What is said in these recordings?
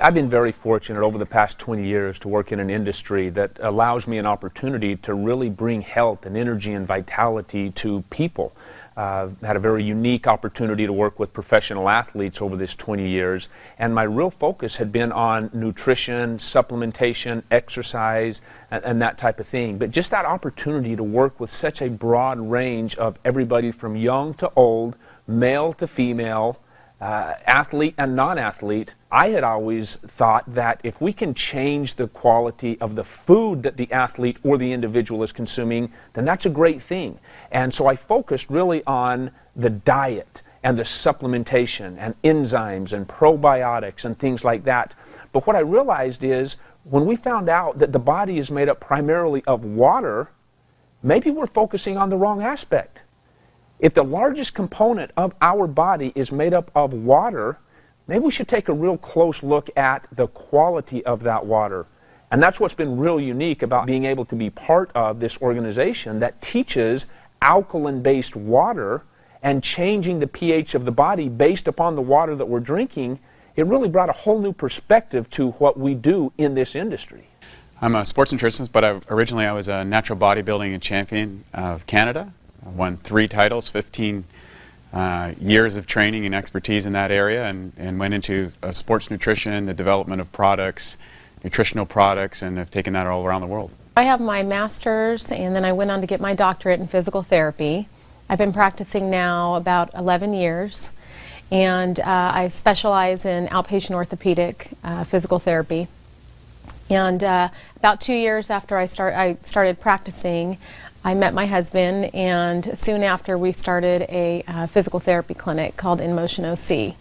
I've been very fortunate over the past 20 years to work in an industry that allows me an opportunity to really bring health and energy and vitality to people. Had a very unique opportunity to work with professional athletes over this 20 years, and my real focus had been on nutrition, supplementation, exercise, and that type of thing. But just that opportunity to work with such a broad range of everybody from young to old, male to female, athlete and non-athlete, I had always thought that if we can change the quality of the food that the athlete or the individual is consuming, then that's a great thing. And so I focused really on the diet and the supplementation and enzymes and probiotics and things like that. But what I realized is when we found out that the body is made up primarily of water, maybe we're focusing on the wrong aspect. If the largest component of our body is made up of water, maybe we should take a real close look at the quality of that water. And that's what's been real unique about being able to be part of this organization that teaches alkaline-based water and changing the pH of the body based upon the water that we're drinking. It really brought a whole new perspective to what we do in this industry. I'm a sports nutritionist, but originally I was a natural bodybuilding champion of Canada. I won 3 titles, 15 years of training and expertise in that area, and went into sports nutrition, the development of products, nutritional products, and have taken that all around the world. I have my master's, and then I went on to get my doctorate in physical therapy. I've been practicing now about 11 years, and I specialize in outpatient orthopedic physical therapy. And about 2 years after I started practicing, I met my husband, and soon after we started a physical therapy clinic called In Motion OC.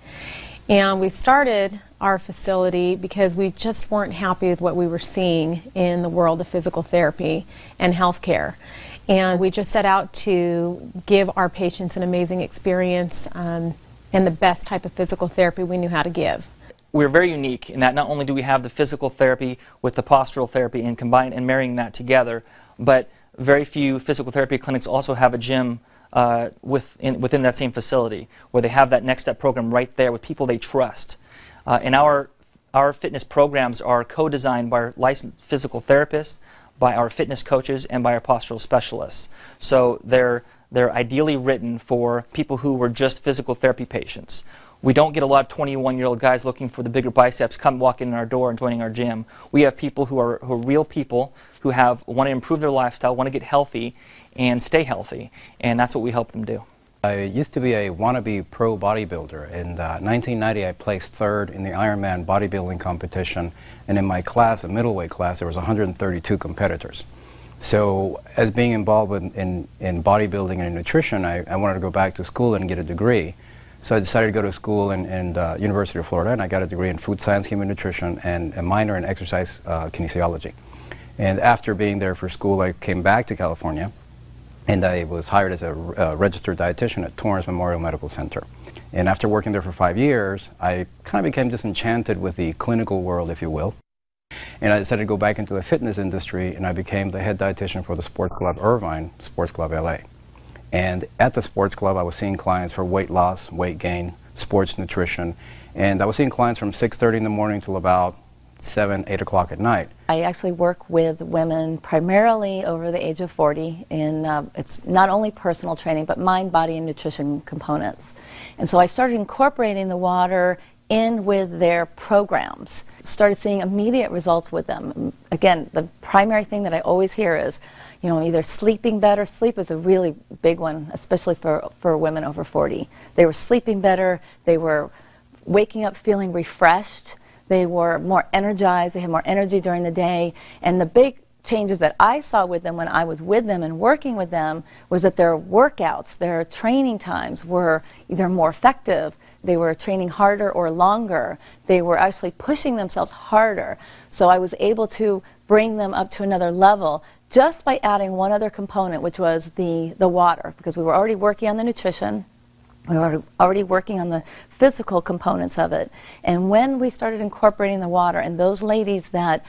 And we started our facility because we just weren't happy with what we were seeing in the world of physical therapy and healthcare. And we just set out to give our patients an amazing experience and the best type of physical therapy we knew how to give. We're very unique in that not only do we have the physical therapy with the postural therapy and combine and marrying that together, but very few physical therapy clinics also have a gym within that same facility where they have that next step program right there with people they trust. And our fitness programs are co-designed by our licensed physical therapists, by our fitness coaches, and by our postural specialists. So they're ideally written for people who were just physical therapy patients. We don't get a lot of 21-year-old guys looking for the bigger biceps come walk in our door and joining our gym. We have people who are real people who want to improve their lifestyle, want to get healthy and stay healthy, and that's what we help them do. I used to be a wannabe pro bodybuilder. In 1990 I placed 3rd in the Ironman bodybuilding competition, and in my class, a middleweight class, there was 132 competitors. So as being involved in bodybuilding and nutrition, I wanted to go back to school and get a degree. So I decided to go to school in University of Florida, and I got a degree in food science, human nutrition, and a minor in exercise kinesiology. And after being there for school, I came back to California, and I was hired as a registered dietitian at Torrance Memorial Medical Center. And after working there for 5 years, I kind of became disenchanted with the clinical world, if you will. And I decided to go back into the fitness industry, and I became the head dietitian for the Sports Club Irvine, Sports Club LA. And at the sports club, I was seeing clients for weight loss, weight gain, sports nutrition, and I was seeing clients from 6:30 in the morning till about 7, 8 o'clock at night. I actually work with women primarily over the age of 40, and it's not only personal training, but mind, body, and nutrition components. And so I started incorporating the water in with their programs. Started seeing immediate results with them. Again, the primary thing that I always hear is, you know, either sleeping better. Sleep is a really big one, especially for women over 40. They were sleeping better, they were waking up feeling refreshed, they were more energized, they had more energy during the day, and the big changes that I saw with them when I was with them and working with them was that their workouts, their training times were either more effective, they were training harder or longer, they were actually pushing themselves harder. So I was able to bring them up to another level just by adding one other component, which was the water, because we were already working on the nutrition, we were already working on the physical components of it. And when we started incorporating the water, and those ladies that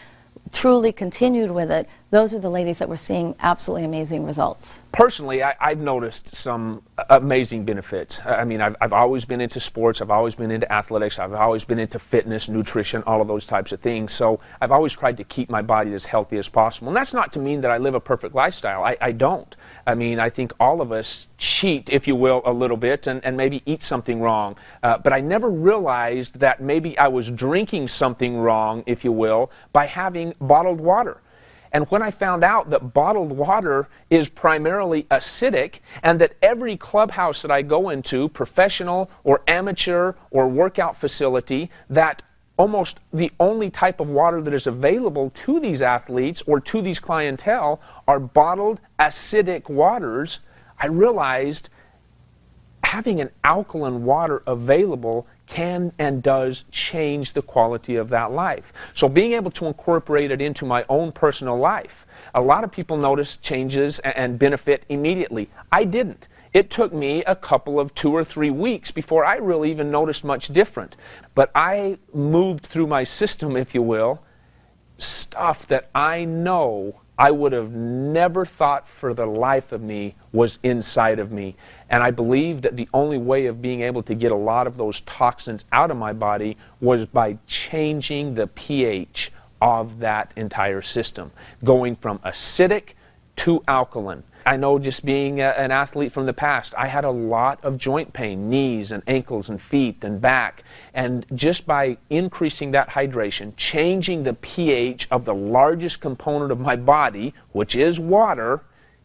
truly continued with it, those are the ladies that were seeing absolutely amazing results. Personally, I've noticed some amazing benefits. I mean, I've always been into sports, I've always been into athletics, I've always been into fitness, nutrition, all of those types of things. So I've always tried to keep my body as healthy as possible. And that's not to mean that I live a perfect lifestyle. I don't. I mean, I think all of us cheat, if you will, a little bit and maybe eat something wrong. But I never realized that maybe I was drinking something wrong, if you will, by having bottled water. And when I found out that bottled water is primarily acidic and that every clubhouse that I go into, professional or amateur or workout facility, that almost the only type of water that is available to these athletes or to these clientele are bottled acidic waters, I realized having an alkaline water available can and does change the quality of that life. So being able to incorporate it into my own personal life, a lot of people notice changes and benefit immediately. I didn't. It took me a couple of 2 or 3 weeks before I really even noticed much different. But I moved through my system, if you will, stuff that I know I would have never thought for the life of me was inside of me. And I believe that the only way of being able to get a lot of those toxins out of my body was by changing the pH of that entire system, going from acidic to alkaline. I know just being an athlete from the past, I had a lot of joint pain, knees and ankles and feet and back. And just by increasing that hydration, changing the pH of the largest component of my body, which is water,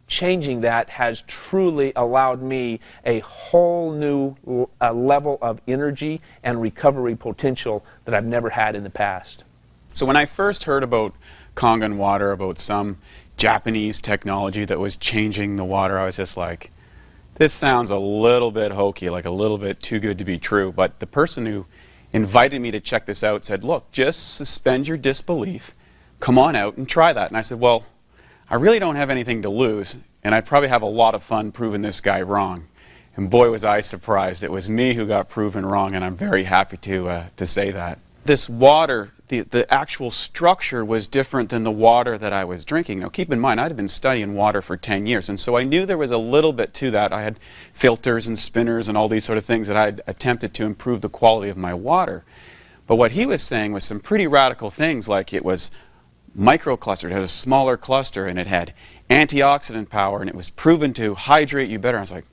changing that has truly allowed me a whole new level of energy and recovery potential that I've never had in the past. So when I first heard about Kangen water, about some Japanese technology that was changing the water, I was just like, this sounds a little bit hokey, like a little bit too good to be true. But the person who invited me to check this out said, look, just suspend your disbelief, come on out and try that. And I said, well, I really don't have anything to lose, and I'd probably have a lot of fun proving this guy wrong. And boy, was I surprised. It was me who got proven wrong, and I'm very happy to say that. This water, the actual structure was different than the water that I was drinking. Now keep in mind, I'd been studying water for 10 years, and so I knew there was a little bit to that. I had filters and spinners and all these sort of things that I'd attempted to improve the quality of my water. But what he was saying was some pretty radical things, like it was microclustered, it had a smaller cluster, and it had antioxidant power, and it was proven to hydrate you better. I was like,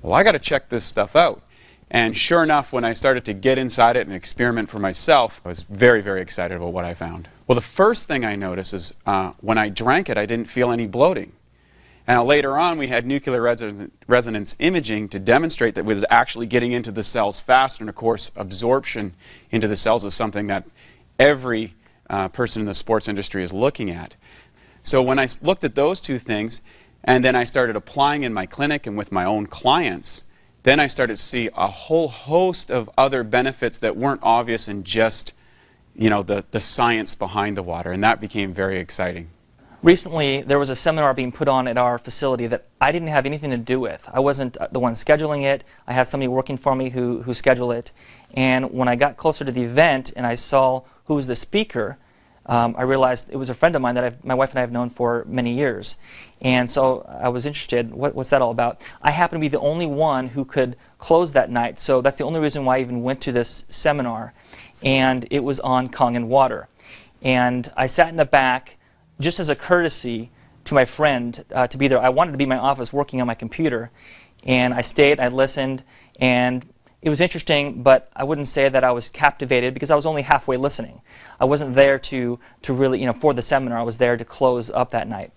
well, I got to check this stuff out. And sure enough, when I started to get inside it and experiment for myself, I was very, very excited about what I found. Well, the first thing I noticed is when I drank it, I didn't feel any bloating. Now later on, we had nuclear resonance imaging to demonstrate that it was actually getting into the cells faster. And of course, absorption into the cells is something that every person in the sports industry is looking at. So when I looked at those two things, and then I started applying in my clinic and with my own clients, then I started to see a whole host of other benefits that weren't obvious in just, you know, the science behind the water, and that became very exciting. Recently, there was a seminar being put on at our facility that I didn't have anything to do with. I wasn't the one scheduling it. I had somebody working for me who scheduled it. And when I got closer to the event and I saw who was the speaker, I realized it was a friend of mine that my wife and I have known for many years. And so I was interested, what's that all about? I happened to be the only one who could close that night, so that's the only reason why I even went to this seminar. And it was on Kangen water. And I sat in the back just as a courtesy to my friend to be there. I wanted to be in my office working on my computer. And I stayed, I listened, and it was interesting, but I wouldn't say that I was captivated because I was only halfway listening. I wasn't there to really, for the seminar. I was there to close up that night.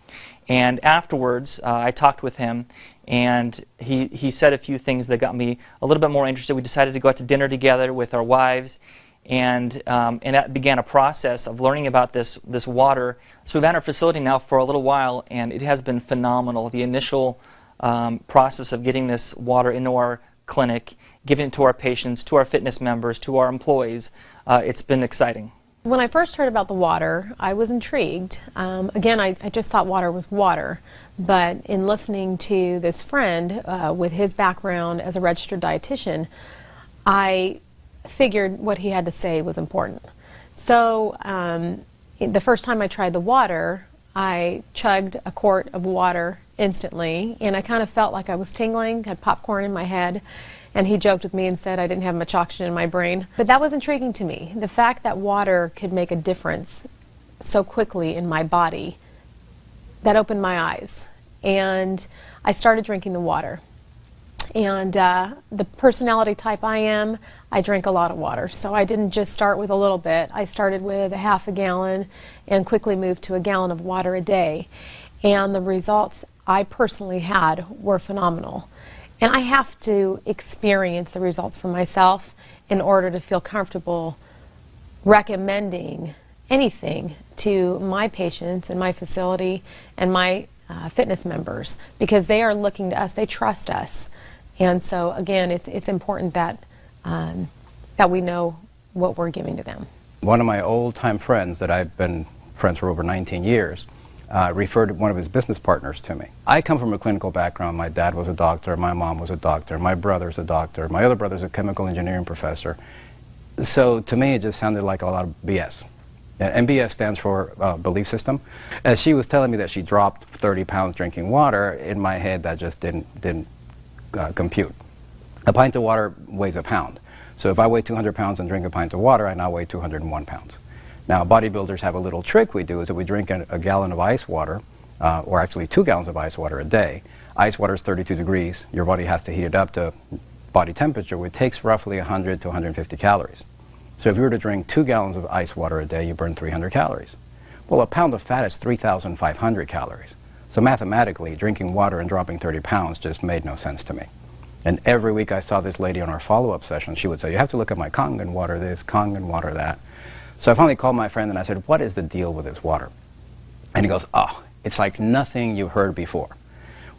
And afterwards, I talked with him, and he said a few things that got me a little bit more interested. We decided to go out to dinner together with our wives, and that began a process of learning about this water. So we've had our facility now for a little while, and it has been phenomenal. The initial process of getting this water into our clinic, giving it to our patients, to our fitness members, to our employees, it's been exciting. When I first heard about the water, I was intrigued. Again, I just thought water was water, but in listening to this friend with his background as a registered dietitian, I figured what he had to say was important. So the first time I tried the water, I chugged a quart of water instantly, and I kind of felt like I was tingling, had popcorn in my head, and he joked with me and said I didn't have much oxygen in my brain. But that was intriguing to me. The fact that water could make a difference so quickly in my body, that opened my eyes. And I started drinking the water. And the personality type I am, I drink a lot of water. So I didn't just start with a little bit. I started with a half a gallon and quickly moved to a gallon of water a day. And the results I personally had were phenomenal. And I have to experience the results for myself in order to feel comfortable recommending anything to my patients and my facility and my fitness members, because they are looking to us, they trust us. And so again, it's important that that we know what we're giving to them. One of my old-time friends that I've been friends for over 19 years referred one of his business partners to me. I come from a clinical background. My dad was a doctor, my mom was a doctor, my brother's a doctor, my other brother's a chemical engineering professor. So to me, it just sounded like a lot of BS. And BS stands for belief system. As she was telling me that she dropped 30 pounds drinking water, in my head that just didn't compute. A pint of water weighs a pound. So if I weigh 200 pounds and drink a pint of water, I now weigh 201 pounds. Now, bodybuilders have a little trick we do, is that we drink a gallon of ice water, or actually 2 gallons of ice water a day. Ice water is 32 degrees. Your body has to heat it up to body temperature, which takes roughly 100 to 150 calories. So if you were to drink 2 gallons of ice water a day, you burn 300 calories. Well, a pound of fat is 3,500 calories. So mathematically, drinking water and dropping 30 pounds just made no sense to me. And every week I saw this lady on our follow-up session. She would say, you have to look at my Kangen water this, Kangen water that. So I finally called my friend and I said, what is the deal with this water? And he goes, oh, it's like nothing you've heard before.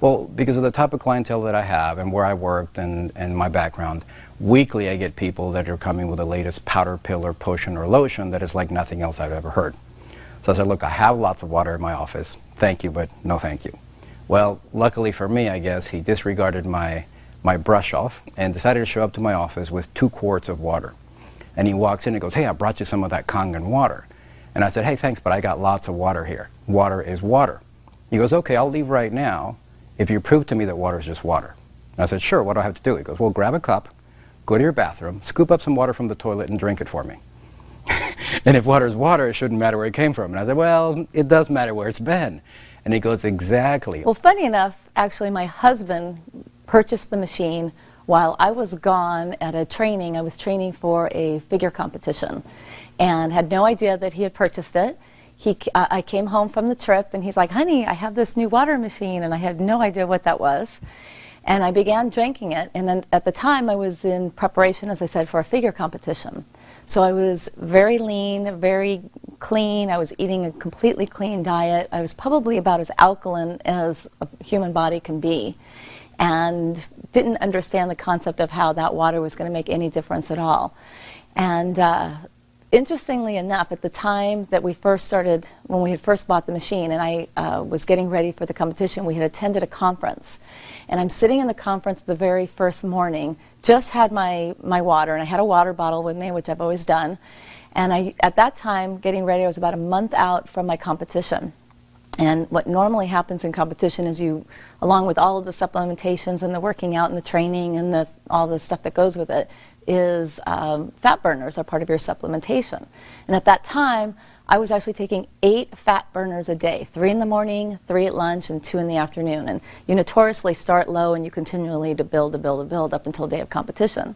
Well, because of the type of clientele that I have and where I worked and my background, weekly I get people that are coming with the latest powder pill or potion or lotion that is like nothing else I've ever heard. So I said, look, I have lots of water in my office. Thank you, but no thank you. Well, luckily for me, I guess, he disregarded my brush off and decided to show up to my office with 2 quarts of water. And he walks in and goes, hey, I brought you some of that Kangen water. And I said, hey, thanks, but I got lots of water here. Water is water. He goes, okay, I'll leave right now if you prove to me that water is just water. And I said, sure, what do I have to do? He goes, well, grab a cup, go to your bathroom, scoop up some water from the toilet and drink it for me. And if water is water, it shouldn't matter where it came from. And I said, well, it does matter where it's been. And he goes, exactly. Well, funny enough, actually my husband purchased the machine while I was gone at a training. I was training for a figure competition and had no idea that he had purchased it. I came home from the trip and he's like, honey, I have this new water machine, and I had no idea what that was. And I began drinking it, and then at the time I was in preparation, as I said, for a figure competition. So I was very lean, very clean. I was eating a completely clean diet. I was probably about as alkaline as a human body can be, and didn't understand the concept of how that water was going to make any difference at all. And interestingly enough, at the time that we first started, when we had first bought the machine and I was getting ready for the competition, we had attended a conference. And I'm sitting in the conference the very first morning, just had my water, and I had a water bottle with me, which I've always done. And at that time, getting ready, I was about a month out from my competition. And what normally happens in competition is you, along with all of the supplementations and the working out and the training and all the stuff that goes with it, is fat burners are part of your supplementation. And at that time, I was actually taking 8 fat burners a day, 3 in the morning, 3 at lunch, and 2 in the afternoon. And you notoriously start low and you continually build up until day of competition.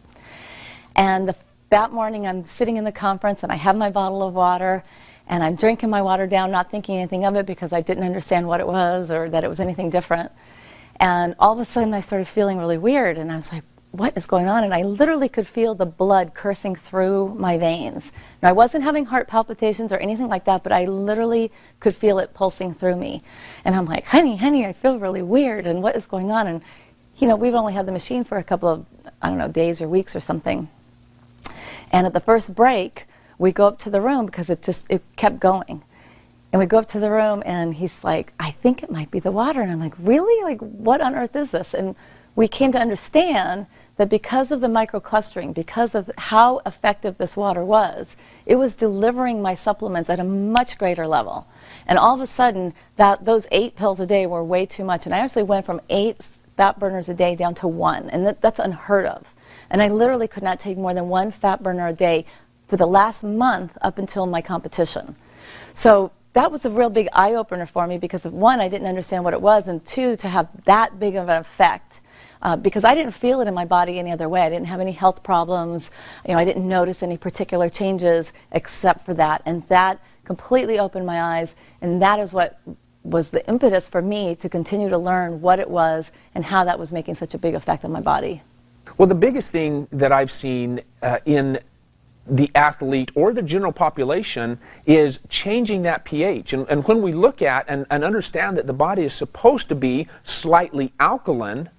And that morning I'm sitting in the conference and I have my bottle of water and I'm drinking my water down, not thinking anything of it because I didn't understand what it was or that it was anything different. And all of a sudden I started feeling really weird, and I was like, what is going on? And I literally could feel the blood coursing through my veins. Now, I wasn't having heart palpitations or anything like that, but I literally could feel it pulsing through me. And I'm like, honey, I feel really weird, and what is going on? And, you know, we've only had the machine for a couple of, I don't know, days or weeks or something. And at the first break, we go up to the room because it kept going. And we go up to the room, and he's like, I think it might be the water. And I'm like, really? Like, what on earth is this? And we came to understand that because of the microclustering, because of how effective this water was, it was delivering my supplements at a much greater level. And all of a sudden, those 8 pills a day were way too much. And I actually went from 8 fat burners a day down to 1. And that's unheard of. And I literally could not take more than 1 fat burner a day for the last month up until my competition. So that was a real big eye-opener for me because, of 1, I didn't understand what it was, and 2, to have that big of an effect. Because I didn't feel it in my body any other way. I didn't have any health problems. I didn't notice any particular changes except for that. And that completely opened my eyes. And that is what was the impetus for me to continue to learn what it was and how that was making such a big effect on my body. Well, the biggest thing that I've seen in the athlete or the general population is changing that pH. And when we look at and understand that the body is supposed to be slightly alkaline,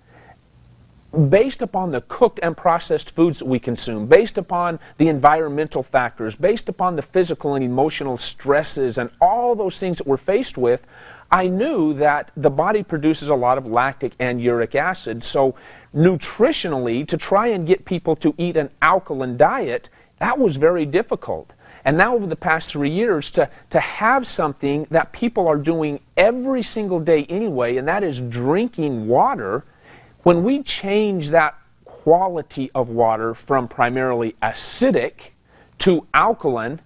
based upon the cooked and processed foods that we consume, based upon the environmental factors, based upon the physical and emotional stresses and all those things that we're faced with, I knew that the body produces a lot of lactic and uric acid. So nutritionally, to try and get people to eat an alkaline diet, that was very difficult. And now over the past 3 years, to have something that people are doing every single day anyway, and that is drinking water. When we change that quality of water from primarily acidic to alkaline,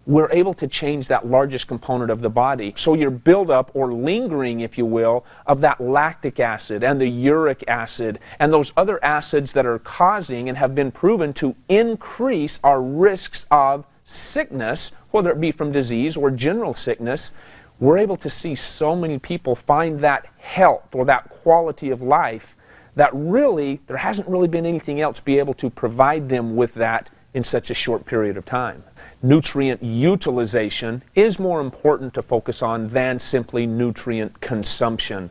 we're able to change that largest component of the body. So your buildup, or lingering, if you will, of that lactic acid and the uric acid and those other acids that are causing and have been proven to increase our risks of sickness, whether it be from disease or general sickness, we're able to see so many people find that health or that quality of life that really, there hasn't really been anything else be able to provide them with that in such a short period of time. Nutrient utilization is more important to focus on than simply nutrient consumption.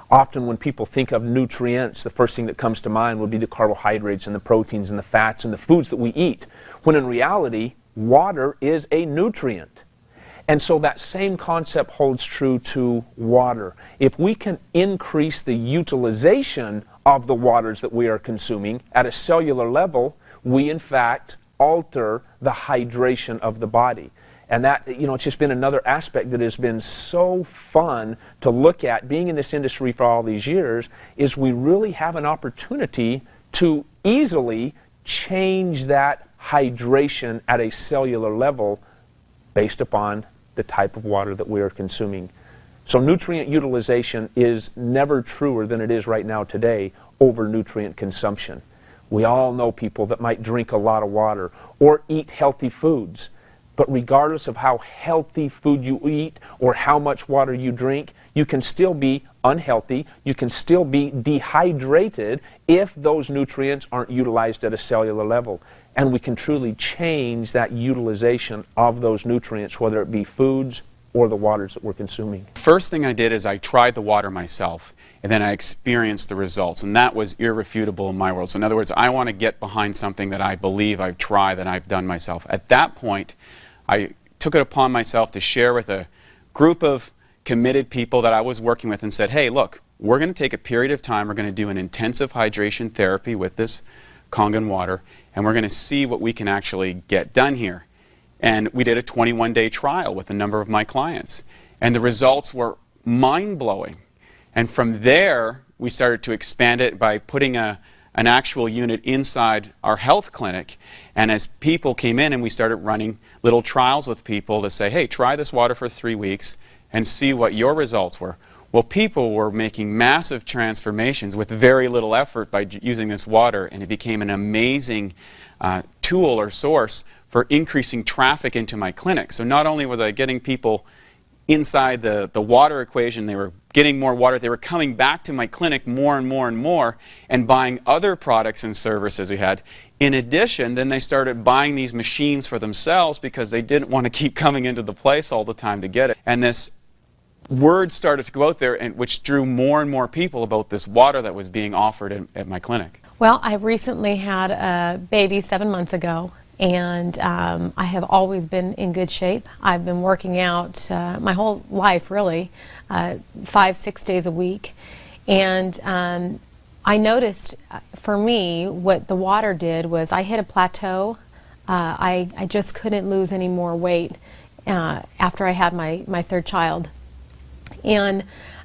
Often when people think of nutrients, the first thing that comes to mind would be the carbohydrates and the proteins and the fats and the foods that we eat, when in reality, water is a nutrient. And so that same concept holds true to water. If we can increase the utilization of the waters that we are consuming at a cellular level, we in fact alter the hydration of the body. And that, it's just been another aspect that has been so fun to look at, being in this industry for all these years, is we really have an opportunity to easily change that hydration at a cellular level based upon the type of water that we are consuming. So nutrient utilization is never truer than it is right now today over nutrient consumption. We all know people that might drink a lot of water or eat healthy foods, but regardless of how healthy food you eat or how much water you drink, you can still be unhealthy, you can still be dehydrated if those nutrients aren't utilized at a cellular level. And we can truly change that utilization of those nutrients, whether it be foods or the waters that we're consuming. First thing I did is I tried the water myself, and then I experienced the results, and that was irrefutable in my world. So in other words, I want to get behind something that I believe I've tried, that I've done myself. At that point, I took it upon myself to share with a group of committed people that I was working with and said, hey, look, we're going to take a period of time, we're going to do an intensive hydration therapy with this Kangen water, and we're going to see what we can actually get done here. And we did a 21-day trial with a number of my clients. And the results were mind-blowing. And from there, we started to expand it by putting an actual unit inside our health clinic. And as people came in and we started running little trials with people to say, hey, try this water for 3 weeks and see what your results were. Well, people were making massive transformations with very little effort by using this water, and it became an amazing tool or source for increasing traffic into my clinic. So not only was I getting people inside the water equation, they were getting more water, they were coming back to my clinic more and more and more and buying other products and services we had. In addition, then they started buying these machines for themselves because they didn't want to keep coming into the place all the time to get it. And this word started to go out there, which drew more and more people about this water that was being offered at my clinic. Well, I recently had a baby 7 months ago, and I have always been in good shape. I've been working out my whole life, really, 5-6 days a week. And I noticed, for me, what the water did was I hit a plateau. I just couldn't lose any more weight after I had my third child. And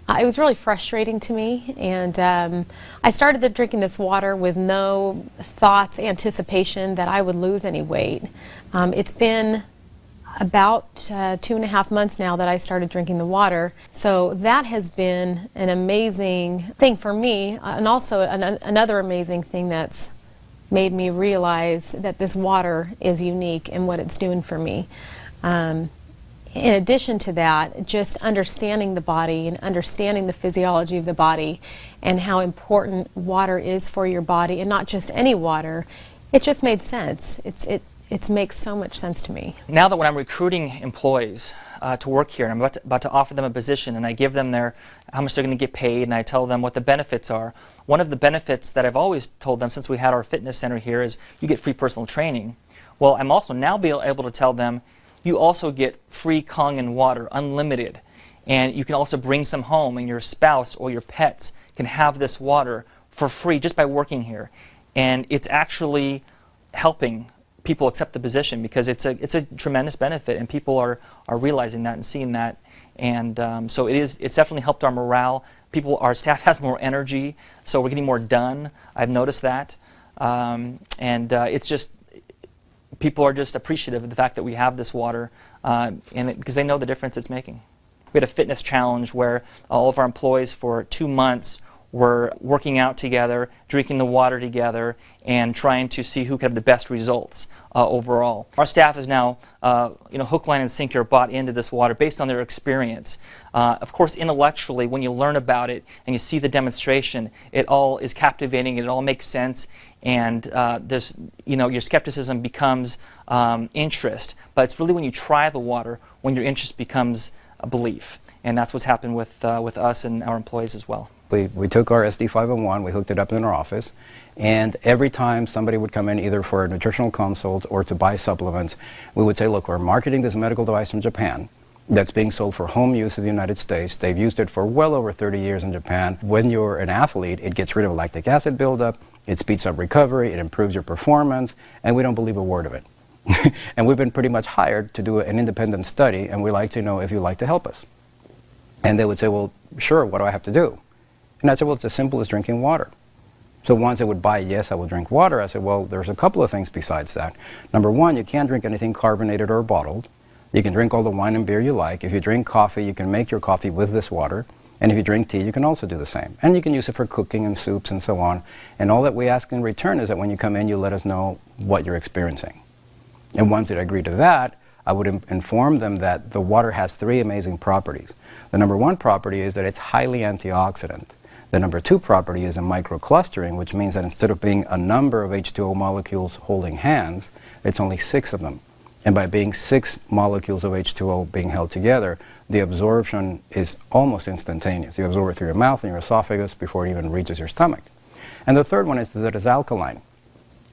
it was really frustrating to me. And I started drinking this water with no thoughts, anticipation that I would lose any weight. It's been about 2.5 months now that I started drinking the water. So that has been an amazing thing for me, and also another amazing thing that's made me realize that this water is unique in what it's doing for me. In addition to that, just understanding the body and understanding the physiology of the body and how important water is for your body, and not just any water, it just made sense. It makes so much sense to me. Now that when I'm recruiting employees to work here, and I'm about to offer them a position, and I give them how much they're going to get paid, and I tell them what the benefits are, one of the benefits that I've always told them since we had our fitness center here is you get free personal training. Well, I'm also now able to tell them you also get free Kangen water, unlimited, and you can also bring some home, and your spouse or your pets can have this water for free just by working here. And it's actually helping people accept the position, because it's a tremendous benefit, and people are realizing that and seeing that, and so it's definitely helped our morale. Our staff has more energy, so we're getting more done. I've noticed that, and it's just people are just appreciative of the fact that we have this water, because they know the difference it's making. We had a fitness challenge where all of our employees for 2 months were working out together, drinking the water together, and trying to see who could have the best results overall. Our staff is now, hook, line, and sinker bought into this water based on their experience. Of course, intellectually, when you learn about it and you see the demonstration, it all is captivating, it all makes sense, and your skepticism becomes interest. But it's really when you try the water when your interest becomes a belief, and that's what's happened with us and our employees as well. We took our SD501, we hooked it up in our office, and every time somebody would come in either for a nutritional consult or to buy supplements, we would say, look, we're marketing this medical device from Japan that's being sold for home use in the United States. They've used it for well over 30 years in Japan. When you're an athlete, it gets rid of lactic acid buildup, it speeds up recovery, it improves your performance, and we don't believe a word of it. And we've been pretty much hired to do an independent study, and we'd like to know if you'd like to help us. And they would say, well, sure, what do I have to do? And I said, well, it's as simple as drinking water. So once they would buy, yes, I will drink water, I said, well, there's a couple of things besides that. Number one, you can't drink anything carbonated or bottled. You can drink all the wine and beer you like. If you drink coffee, you can make your coffee with this water. And if you drink tea, you can also do the same. And you can use it for cooking and soups and so on. And all that we ask in return is that when you come in, you let us know what you're experiencing. And once they agree to that, I would inform them that the water has 3 amazing properties. The number 1 property is that it's highly antioxidant. The number 2 property is a microclustering, which means that instead of being a number of H2O molecules holding hands, it's only 6 of them. And by being 6 molecules of H2O being held together, the absorption is almost instantaneous. You absorb it through your mouth and your esophagus before it even reaches your stomach. And the third one is that it's alkaline.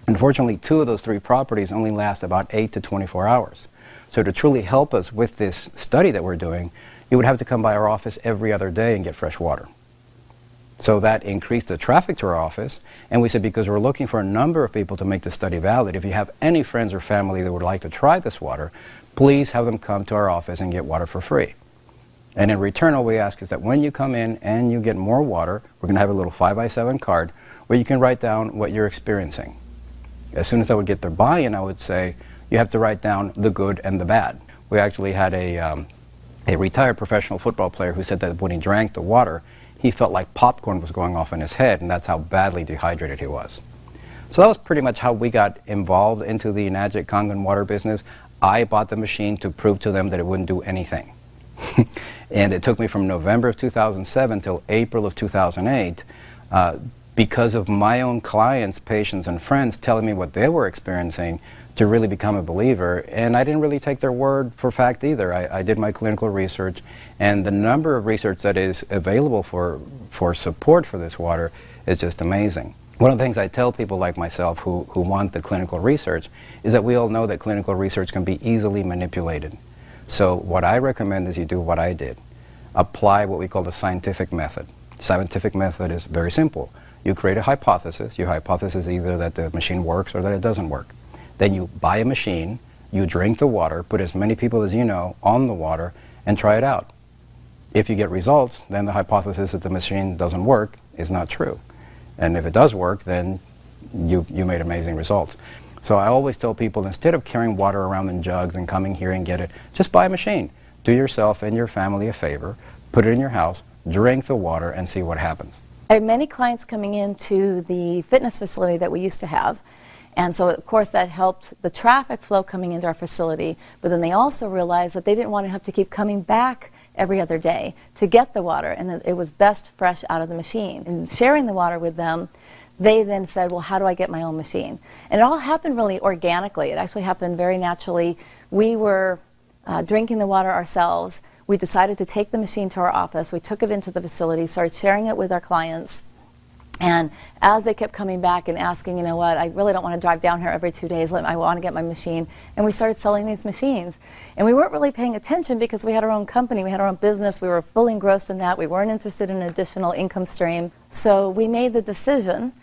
Unfortunately, 2 of those 3 properties only last about 8 to 24 hours. So to truly help us with this study that we're doing, you would have to come by our office every other day and get fresh water. So that increased the traffic to our office, and we said, because we're looking for a number of people to make the study valid, if you have any friends or family that would like to try this water, please have them come to our office and get water for free. And in return, all we ask is that when you come in and you get more water, we're going to have a little 5x7 card where you can write down what you're experiencing. As soon as I would get their buy-in, I would say, you have to write down the good and the bad. We actually had a retired professional football player who said that when he drank the water, he felt like popcorn was going off in his head, and that's how badly dehydrated he was. So that was pretty much how we got involved into the Enagic Kangen water business. I bought the machine to prove to them that it wouldn't do anything. And it took me from November of 2007 till April of 2008 because of my own clients, patients, and friends telling me what they were experiencing to really become a believer. And I didn't really take their word for fact either. I did my clinical research, and the number of research that is available for support for this water is just amazing. One of the things I tell people like myself who want the clinical research is that we all know that clinical research can be easily manipulated. So what I recommend is you do what I did. Apply what we call the scientific method. The scientific method is very simple. You create a hypothesis. Your hypothesis is either that the machine works or that it doesn't work. Then you buy a machine, you drink the water, put as many people as you know on the water, and try it out. If you get results, then the hypothesis that the machine doesn't work is not true. And if it does work, then you made amazing results. So I always tell people, instead of carrying water around in jugs and coming here and get it, just buy a machine. Do yourself and your family a favor, put it in your house, drink the water, and see what happens. I have many clients coming into the fitness facility that we used to have. And so, of course, that helped the traffic flow coming into our facility. But then they also realized that they didn't want to have to keep coming back every other day to get the water, and that it was best fresh out of the machine. And sharing the water with them, they then said, well, how do I get my own machine? And it all happened really organically. It actually happened very naturally. We were drinking the water ourselves. We decided to take the machine to our office. We took it into the facility, started sharing it with our clients. And as they kept coming back and asking, you know what, I really don't want to drive down here every 2 days. I want to get my machine. And we started selling these machines. And we weren't really paying attention because we had our own company. We had our own business. We were fully engrossed in that. We weren't interested in an additional income stream. So we made the decision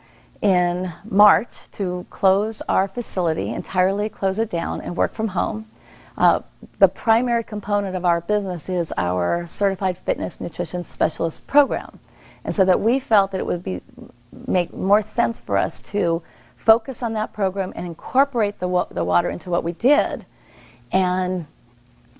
in March to close our facility, entirely close it down, and work from home. The primary component of our business is our Certified Fitness Nutrition Specialist program. And so that we felt that it would make more sense for us to focus on that program and incorporate the water into what we did. And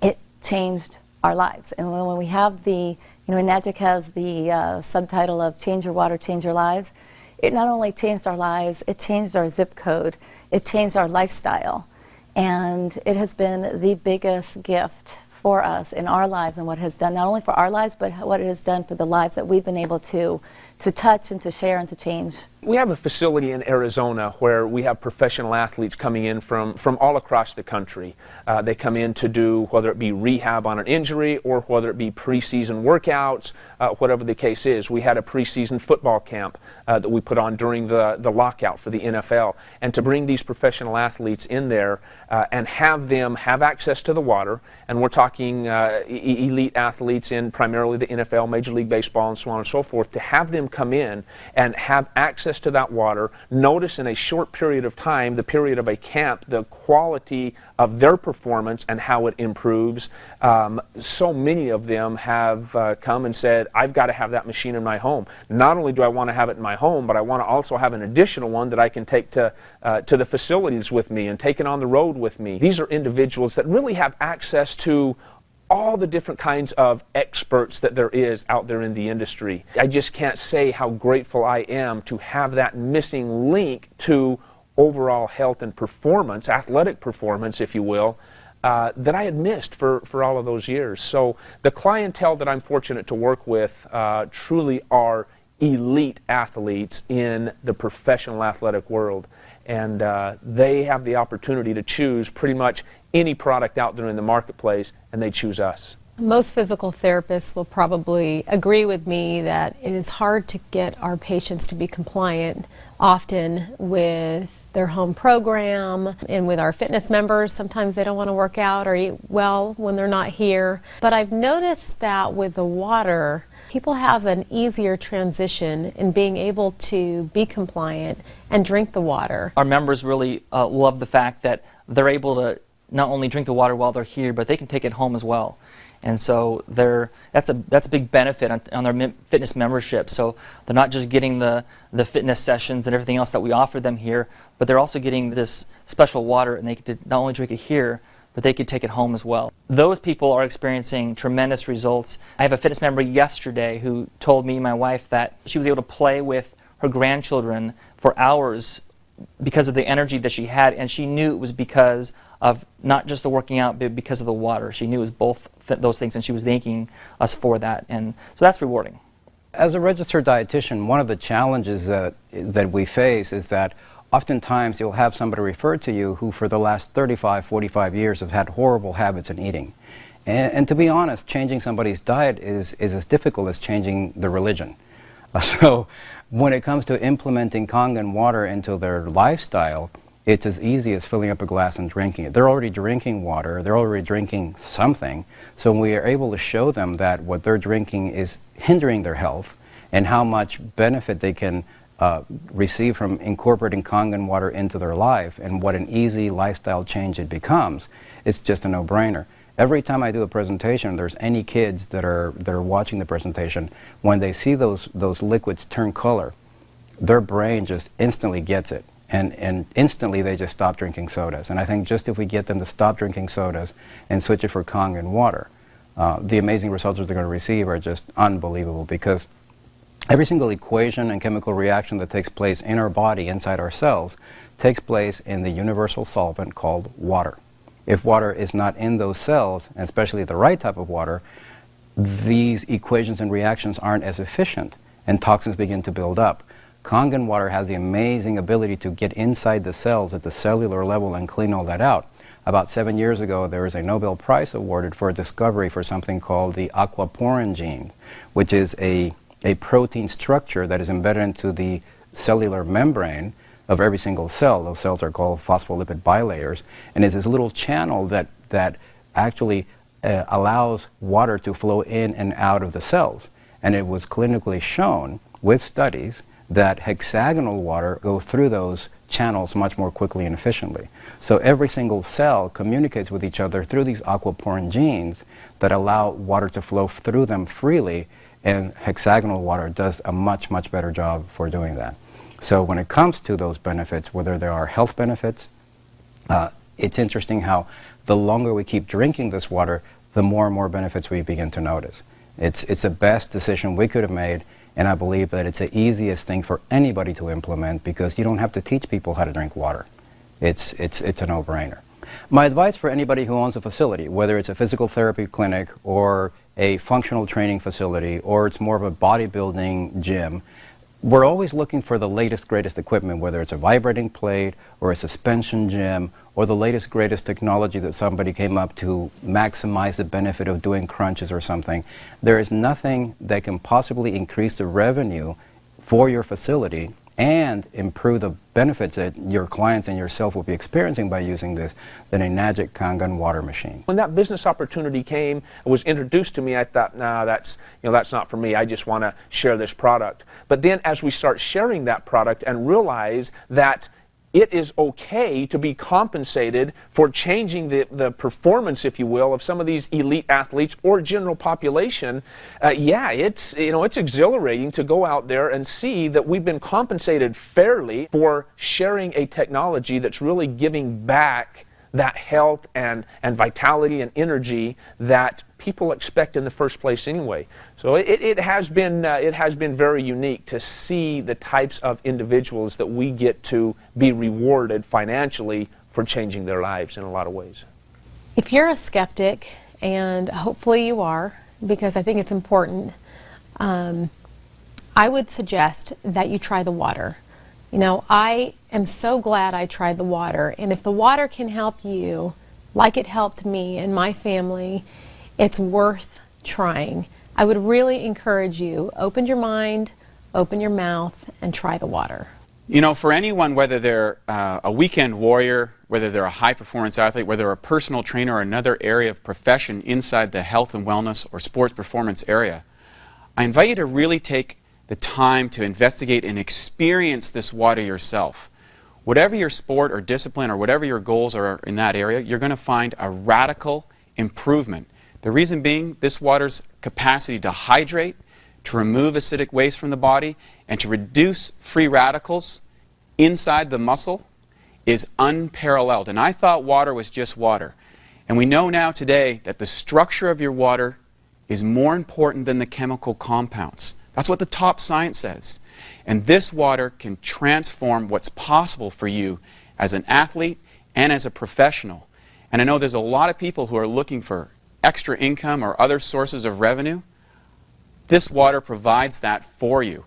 it changed our lives. And when we have Enagic has the subtitle of Change Your Water, Change Your Lives. It not only changed our lives, it changed our zip code, it changed our lifestyle. And it has been the biggest gift for us in our lives, and what it has done not only for our lives, but what it has done for the lives that we've been able to touch and to share and to change. We have a facility in Arizona where we have professional athletes coming in from all across the country. They come in to do, whether it be rehab on an injury or whether it be preseason workouts, whatever the case is. We had a preseason football camp that we put on during the lockout for the NFL. And to bring these professional athletes in there and have them have access to the water, and we're talking elite athletes in primarily the NFL, Major League Baseball, and so on and so forth, to have them come in and have access to that water, notice in a short period of time, the period of a camp, the quality of their performance and how it improves. So many of them have come and said, I've got to have that machine in my home. Not only do I want to have it in my home, but I want to also have an additional one that I can take to the facilities with me and take it on the road with me. These are individuals that really have access to all the different kinds of experts that there is out there in the industry. I just can't say how grateful I am to have that missing link to overall health and performance, athletic performance, if you will, that I had missed for all of those years. So the clientele that I'm fortunate to work with truly are elite athletes in the professional athletic world. And they have the opportunity to choose pretty much any product out there in the marketplace, and they choose us. Most physical therapists will probably agree with me that it is hard to get our patients to be compliant often with their home program and with our fitness members. Sometimes they don't want to work out or eat well when they're not here. But I've noticed that with the water, people have an easier transition in being able to be compliant and drink the water. Our members really love the fact that they're able to not only drink the water while they're here, but they can take it home as well. And so that's a big benefit on their fitness membership. So they're not just getting the fitness sessions and everything else that we offer them here, but they're also getting this special water, and they get to not only drink it here, but they could take it home as well. Those people are experiencing tremendous results. I have a fitness member yesterday who told me and my wife that she was able to play with her grandchildren for hours because of the energy that she had, and she knew it was because of not just the working out, but because of the water. She knew it was both those things, and she was thanking us for that, and so that's rewarding. As a registered dietitian, one of the challenges that we face is that oftentimes you'll have somebody referred to you who for the last 35, 45 years have had horrible habits in eating. And to be honest, changing somebody's diet is as difficult as changing the religion. So when it comes to implementing Kangen water into their lifestyle, it's as easy as filling up a glass and drinking it. They're already drinking water, they're already drinking something, so we are able to show them that what they're drinking is hindering their health and how much benefit they can receive from incorporating Kangen water into their life and what an easy lifestyle change it becomes, it's just a no-brainer. Every time I do a presentation, there's any kids that are watching the presentation, when they see those liquids turn color, their brain just instantly gets it. And instantly they just stop drinking sodas. And I think just if we get them to stop drinking sodas and switch it for Kangen water, the amazing results that they're going to receive are just unbelievable, because every single equation and chemical reaction that takes place in our body, inside our cells, takes place in the universal solvent called water. If water is not in those cells, and especially the right type of water, these equations and reactions aren't as efficient, and toxins begin to build up. Kangen water has the amazing ability to get inside the cells at the cellular level and clean all that out. About 7 years ago, there was a Nobel Prize awarded for a discovery for something called the aquaporin gene, which is a protein structure that is embedded into the cellular membrane of every single cell. Those cells are called phospholipid bilayers, and it's this little channel that actually allows water to flow in and out of the cells. And it was clinically shown with studies that hexagonal water goes through those channels much more quickly and efficiently. So every single cell communicates with each other through these aquaporin genes that allow water to flow through them freely, and hexagonal water does a much, much better job for doing that. So when it comes to those benefits, whether there are health benefits, it's interesting how the longer we keep drinking this water, the more and more benefits we begin to notice. It's the best decision we could have made, and I believe that it's the easiest thing for anybody to implement, because you don't have to teach people how to drink water. It's a no-brainer. My advice for anybody who owns a facility, whether it's a physical therapy clinic or a functional training facility, or it's more of a bodybuilding gym, we're always looking for the latest, greatest equipment, whether it's a vibrating plate or a suspension gym or the latest, greatest technology that somebody came up to maximize the benefit of doing crunches or something. There is nothing that can possibly increase the revenue for your facility and improve the benefits that your clients and yourself will be experiencing by using this than a magic Kangen water machine. When that business opportunity came, it was introduced to me, I thought, nah, that's not for me. I just want to share this product. But then as we start sharing that product and realize that it is okay to be compensated for changing the performance, if you will, of some of these elite athletes or general population, yeah, it's exhilarating to go out there and see that we've been compensated fairly for sharing a technology that's really giving back that health and vitality and energy that people expect in the first place anyway. So it has been very unique to see the types of individuals that we get to be rewarded financially for changing their lives in a lot of ways. If you're a skeptic, and hopefully you are, because I think it's important, I would suggest that you try the water. You know, I am so glad I tried the water, and if the water can help you like it helped me and my family, it's worth trying. I would really encourage you, open your mind, open your mouth, and try the water. You know, for anyone, whether they're a weekend warrior, whether they're a high-performance athlete, whether they're a personal trainer or another area of profession inside the health and wellness or sports performance area, I invite you to really take the time to investigate and experience this water yourself. Whatever your sport or discipline or whatever your goals are in that area, you're going to find a radical improvement. The reason being, this water's capacity to hydrate, to remove acidic waste from the body, and to reduce free radicals inside the muscle is unparalleled. And I thought water was just water. And we know now today that the structure of your water is more important than the chemical compounds. That's what the top science says. And this water can transform what's possible for you as an athlete and as a professional. And I know there's a lot of people who are looking for extra income or other sources of revenue. This water provides that for you.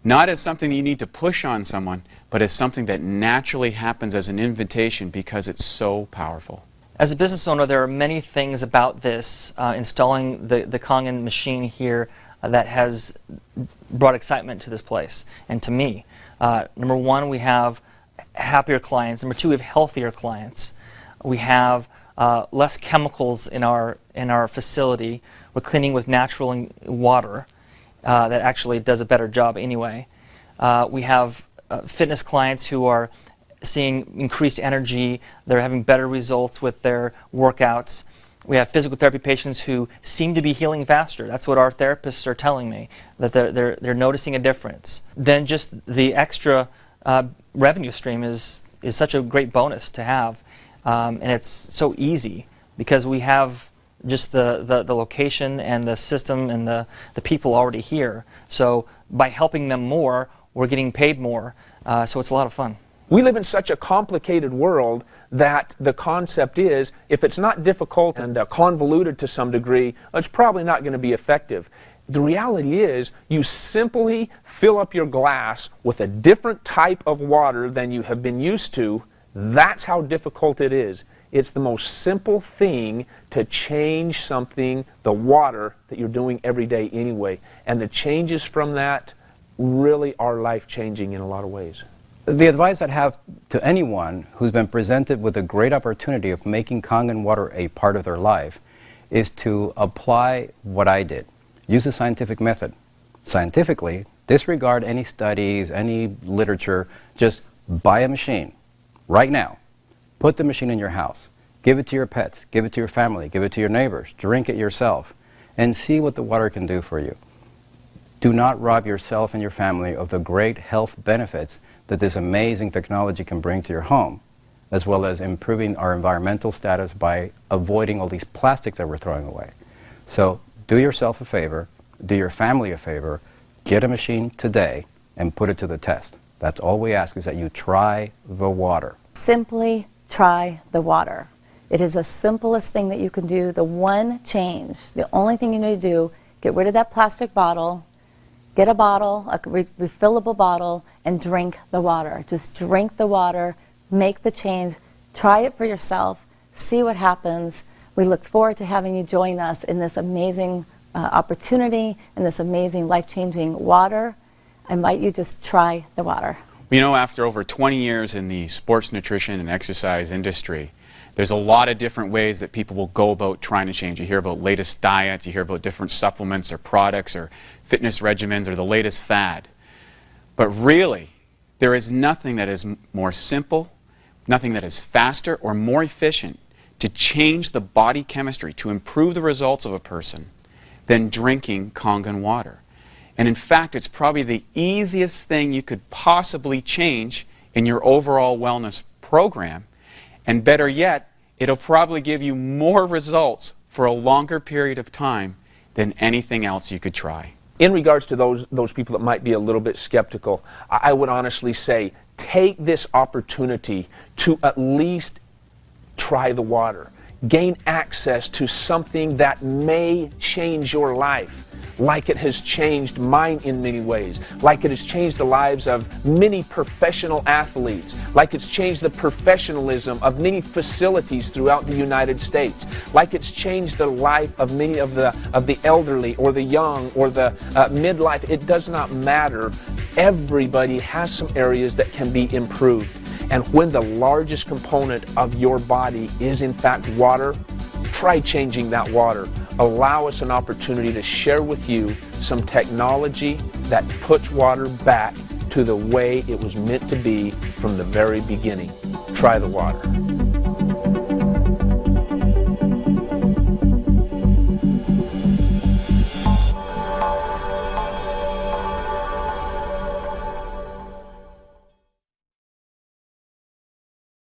Not as something you need to push on someone, but as something that naturally happens as an invitation because it's so powerful. As a business owner, there are many things about this, installing the Kangen machine here, that has brought excitement to this place and to me. Number one, we have happier clients. Number two, we have healthier clients. We have less chemicals in our facility. We're cleaning with natural water that actually does a better job anyway. We have fitness clients who are seeing increased energy. They're having better results with their workouts. We have physical therapy patients who seem to be healing faster. That's what our therapists are telling me, that they're noticing a difference. Then just the extra revenue stream is such a great bonus to have. And it's so easy because we have just the location and the system and the people already here. So by helping them more, we're getting paid more. So it's a lot of fun. We live in such a complicated world that the concept is, if it's not difficult and convoluted to some degree, it's probably not going to be effective. The reality is, you simply fill up your glass with a different type of water than you have been used to. That's how difficult it is. It's the most simple thing to change something, the water that you're doing every day anyway. And the changes from that really are life-changing in a lot of ways. The advice I'd have to anyone who's been presented with a great opportunity of making Kangen water a part of their life is to apply what I did. Use the scientific method. Scientifically, disregard any studies, any literature. Just buy a machine right now. Put the machine in your house. Give it to your pets. Give it to your family. Give it to your neighbors. Drink it yourself. And see what the water can do for you. Do not rob yourself and your family of the great health benefits that this amazing technology can bring to your home, as well as improving our environmental status by avoiding all these plastics that we're throwing away. So do yourself a favor, do your family a favor, get a machine today and put it to the test. That's all we ask, is that you try the water. Simply try the water. It is the simplest thing that you can do. The one change, the only thing you need to do, get rid of that plastic bottle, get a bottle, a refillable bottle, and drink the water. Just drink the water, make the change, try it for yourself, see what happens. We look forward to having you join us in this amazing opportunity and this amazing life-changing water. I invite you just try the water. You know, after over 20 years in the sports nutrition and exercise industry, there's a lot of different ways that people will go about trying to change. You hear about latest diets, you hear about different supplements or products or fitness regimens or the latest fad. But really, there is nothing that is more simple, nothing that is faster or more efficient to change the body chemistry, to improve the results of a person, than drinking Kangen water. And in fact, it's probably the easiest thing you could possibly change in your overall wellness program. And better yet, it'll probably give you more results for a longer period of time than anything else you could try. In regards to those people that might be a little bit skeptical, I would honestly say, take this opportunity to at least try the water. Gain access to something that may change your life, like it has changed mine in many ways, like it has changed the lives of many professional athletes, like it's changed the professionalism of many facilities throughout the United States, like it's changed the life of many of the elderly or the young or the midlife. It does not matter. Everybody has some areas that can be improved. And when the largest component of your body is in fact water, try changing that water. Allow us an opportunity to share with you some technology that puts water back to the way it was meant to be from the very beginning. Try the water.